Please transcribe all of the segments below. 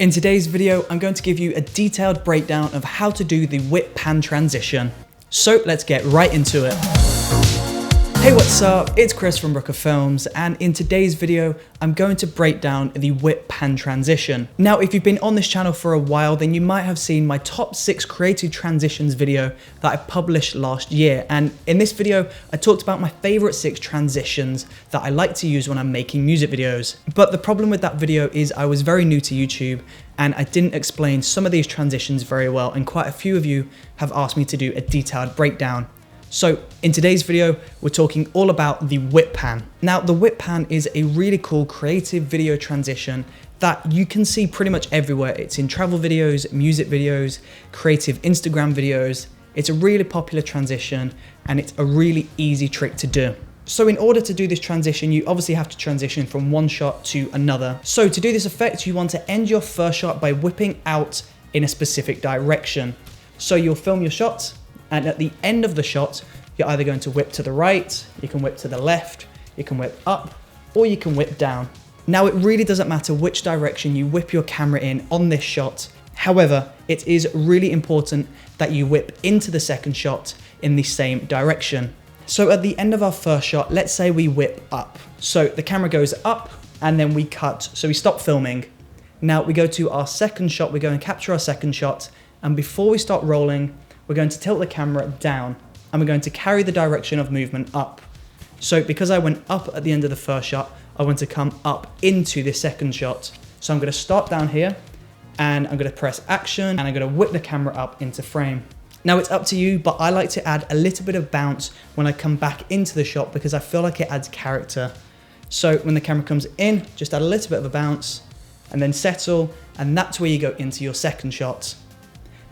In today's video, I'm going to give you a detailed breakdown of how to do the whip pan transition. So let's get right into it. Hey, what's up? It's Chris from Brooker Films, and in today's video, I'm going to break down the whip pan transition. Now, if you've been on this channel for a while, then you might have seen my top 6 creative transitions video that I published last year. And in this video, I talked about my favorite 6 transitions that I like to use when I'm making music videos. But the problem with that video is I was very new to YouTube and I didn't explain some of these transitions very well, and quite a few of you have asked me to do a detailed breakdown. So in today's video, we're talking all about the whip pan. Now, the whip pan is a really cool creative video transition that you can see pretty much everywhere. It's in travel videos, music videos, creative Instagram videos. It's a really popular transition and it's a really easy trick to do. So in order to do this transition, you obviously have to transition from one shot to another. So to do this effect, you want to end your first shot by whipping out in a specific direction. So you'll film your shot, and at the end of the shot, you're either going to whip to the right, you can whip to the left, you can whip up, or you can whip down. Now, it really doesn't matter which direction you whip your camera in on this shot. However, it is really important that you whip into the second shot in the same direction. So at the end of our first shot, let's say we whip up. So the camera goes up and then we cut, so we stop filming. Now we go to our second shot, we go and capture our second shot, and before we start rolling, we're going to tilt the camera down and we're going to carry the direction of movement up. So because I went up at the end of the first shot, I want to come up into the second shot. So I'm going to start down here and I'm going to press action and I'm going to whip the camera up into frame. Now it's up to you, but I like to add a little bit of bounce when I come back into the shot because I feel like it adds character. So when the camera comes in, just add a little bit of a bounce and then settle, and that's where you go into your second shot.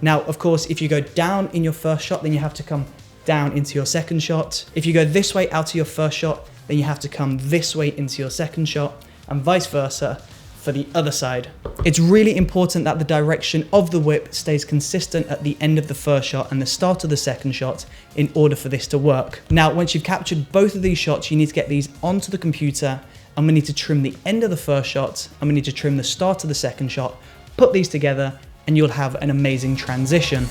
Now, of course, if you go down in your first shot, then you have to come down into your second shot. If you go this way out of your first shot, then you have to come this way into your second shot, and vice versa for the other side. It's really important that the direction of the whip stays consistent at the end of the first shot and the start of the second shot in order for this to work. Now, once you've captured both of these shots, you need to get these onto the computer, and we need to trim the end of the first shot, and we need to trim the start of the second shot, put these together, and you'll have an amazing transition.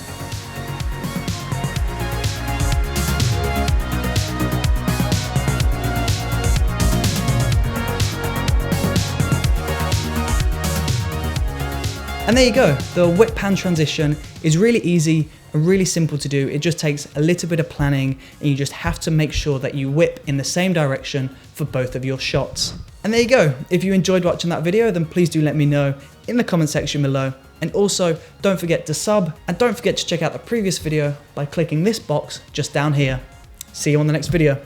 And there you go. The whip pan transition is really easy and really simple to do. It just takes a little bit of planning, and you just have to make sure that you whip in the same direction for both of your shots. And there you go. If you enjoyed watching that video, then please do let me know in the comment section below. And also, don't forget to sub, and don't forget to check out the previous video by clicking this box just down here. See you on the next video.